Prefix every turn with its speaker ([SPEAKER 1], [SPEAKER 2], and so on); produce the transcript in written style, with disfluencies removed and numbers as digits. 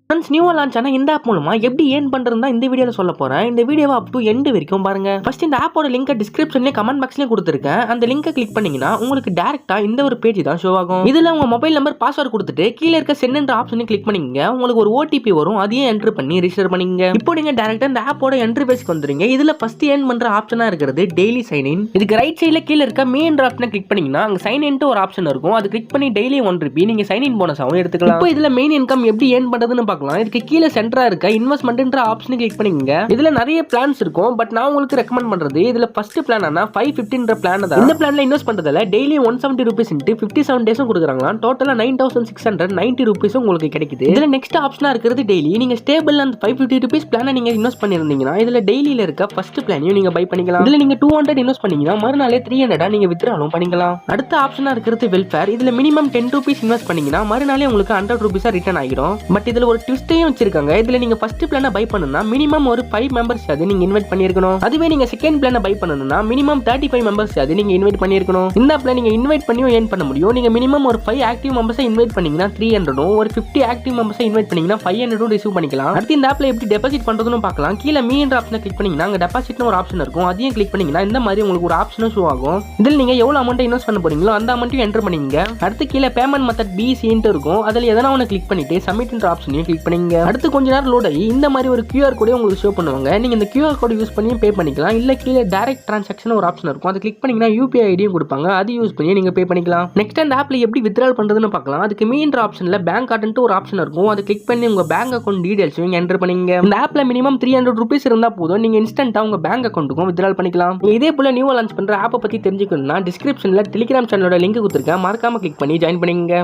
[SPEAKER 1] Friends நியூவா launch ஆன இந்த ஆப் மூலமா எப்படி ஏர்ன் பண்றதுன்னு இந்த வீடியோல சொல்ல போறேன். இந்த வீடியோவை அப் டு எண்ட் வரைக்கும் பாருங்க. ஃபர்ஸ்ட் இந்த ஆப்போட லிங்கை டிஸ்கிரிப்ஷன்லயே கமெண்ட் பாக்ஸ்லயே கொடுத்துருக்கேன். அந்த லிங்கை கிளிக் பண்ணீங்கன்னா உங்களுக்கு டைரக்டா இந்த ஒரு பேஜ் தான் ஷோ ஆகும். இதுல உங்க மொபைல் நம்பர் பாஸ்வேர்ட் கொடுத்துட்டு கீழே இருக்க சென்ட் ஆப்ஷனை கிளிக் பண்ணீங்க. உங்களுக்கு ஒரு ஓடிபி வரும். அதையும் என்டர் பண்ணி ரிஜிஸ்டர் பண்ணீங்க. இப்போ நீங்க டைரக்டா இந்த ஆப்போட என்ட்ரி பேஜ்க்கு வந்துருங்க. இதுல ஃபர்ஸ்ட் ஏர்ன் பண்ற ஆப்ஷனா இருக்கிறது டெய்லி சைன் இன். இதுக்கு ரைட் சைடுல கீழே இருக்க மெயின் ஆப்ஷனை கிளிக் பண்ணீங்கன்னா அங்க சைன் இன் ஒரு ஆப்ஷன் இருக்கும். அது கிளிக் பண்ணி டெய்லி 1 ரூபி நீங்க சைன் இன் போனஸாவும் எடுத்துக்கலாம். இப்போ இதுல மெயின் இன்கம் எப்படி ஏர்ன் பண்றதுன்னு பார்க்கலாம். இதுக்கு கீழே சென்டரா இருக்க இன்வெஸ்ட்மென்ட்ன்ற ஆப்ஷனை கிளிக் பண்ணீங்க. இதுல நிறைய பிளான்ஸ் இருக்கும். பட் நான் உங்களுக்கு ரெக்கமெண்ட் பண்றது இதுல ஃபர்ஸ்ட் பிளான் ஆனா 550ன்ற பிளான் தான். இந்த பிளான்ல இன்வெஸ்ட் பண்றதுல டெய்லி 170 ரூபீஸ் இன்டு 57 டேஸும் கொடுக்குறாங்க. டோட்டலா 9690 ரூபீஸ் உங்களுக்கு கிடைக்குது. இதுல நெக்ஸ்ட் ஆப்ஷனா இருக்கிறது டெய்லி. நீங்க ஸ்டேபிள் அந்த 550 ரூபீஸ் பிளானை நீங்க இன்வெஸ்ட் பண்ணிருந்தீங்கன்னா இதுல டெய்லில இருக்க ஃபர்ஸ்ட் பிளானையும் நீங்க பை பண்ணிக்கலாம். இதுல நீங்க 200 இன்வெஸ்ட் பண்ணீங்கன்னா மறுநாளே 300 நீங்க வித்ட்ராலும் பண்ணிக்கலாம். அடுத்த ஆப்ஷனா இருக்கிறது வெல்ஃபேர். இதுல மினிமம் 10 ரூபீஸ் இன்வெஸ்ட் பண்ணீங்கன்னா மறுநாளே உங்களுக்கு 100 ரூபீஸா ரிட்டர்ன் ஆகிடும். பட் இதுல ஒரு ட்விஸ்டையும் வச்சிருக்காங்க. இதுல நீங்க ஃபர்ஸ்ட் பிளானை பை பண்ணனும்னா மினிமம் ஒரு 5 மெம்பர்ஸ் அது நீங்க இன்வைட் பண்ணிருக்கணும். அதுவே நீங்க செகண்ட் பிளானை பை பண்ணனும்னா மினிமம் 35 மெம்பர்ஸ் அது நீங்க இன்வைட் பண்ணிருக்கணும். இந்த ஆப்ல நீங்க இன்வைட் பண்ணியும் ஏர்ன் பண்ண முடியும். நீங்க மினிமம் ஒரு 5 ஆக்டிவ் மெம்பர்ஸ் இன்வைட் பண்ணீங்கன்னா 300 ஒரு 50 ஆக்டிவ் மெம்பர்ஸ் இன்வைட் பண்ணீங்கன்னா 500 ரிசீவ் பண்ணிக்கலாம். அடுத்து இந்த ஆப்ல எப்படி டெபாசிட் பண்றதுன்னு பார்க்கலாம். கீழ மீன்ற ஆப்ஷனை கிளிக் பண்ணீங்கன்னா அங்க டெபாசிட்னு ஒரு ஆப்ஷன் இருக்கும். அதையும் கிளிக் பண்ணீங்கன்னா இந்த மாதிரி உங்களுக்கு ஒரு ஆப்ஷனும் ஷோ ஆகும். இதில் நீங்க எவ்வளவு அமௌண்ட் இன்வெஸ்ட் பண்ண போறீங்களோ அந்த அமௌண்ட்டையும் என்டர் பண்ணீங்க. அடுத்து கீழ பேமெண்ட் மெத்தட் பிசின்னு இருக்கும். அதுல எதனா ஒன்னு கிளிக் பண்ணிட்டு சப்மிட்ன்ற ஆப்ஷனையும் கிளிக் பண்ணீங்க. அடுத்து கொஞ்ச நேரம் லோட் ஆகி இந்த மாதிரி ஒரு QR கோடை உங்களுக்கு ஷோ பண்ணுவாங்க. நீங்க இந்த QR கோட் யூஸ் பண்ணி பே பண்ணிக்கலாம். இல்ல கீழ டைரக்ட் டிரான்சாக்ஷன் ஒரு ஆப்ஷன் இருக்கும். அதை கிளிக் பண்ணீங்கன்னா UPI ஐடியும் கொடுப்பாங்க. அது யூஸ் பண்ணி நீங்க பே பண்ணிக்கலாம். நெக்ஸ்ட் அந்த ஆப்ல எப்படி வித்ட்ரால் பண்றதுன்னு பார்க்கலாம். அதுக்கு மெயின் ஆப்ஷன்ல பேங்க் அக்கவுண்ட் ஒரு ஆப்ஷன் இருக்கும். அதை கிளிக் பண்ணி உங்க பேங்க் அக்கவுண்ட் டீடைல்ஸையும் என்டர் பண்ணீங்க. இந்த ஆப்ல மினிமம் 300 ரூபீஸ் இருந்தா போதும். நீங்க இன்ஸ்டன்ட்டா உங்க பேங்க் அக்கவுண்ட்டுக்கும் வித்ட்ரால் பண்ணிக்கலாம். இதே போல நியூவா லான்ச் பண்ற ஆப்பை பத்தி தெரிஞ்சுக்கணும்னா டிஸ்கிரிப்ஷன்ல டெலிகிராம் சேனலோட லிங்க் கொடுத்திருக்கேன். மறக்காம கிளிக் பண்ணி ஜாயின் பண்ணிக்கங்க.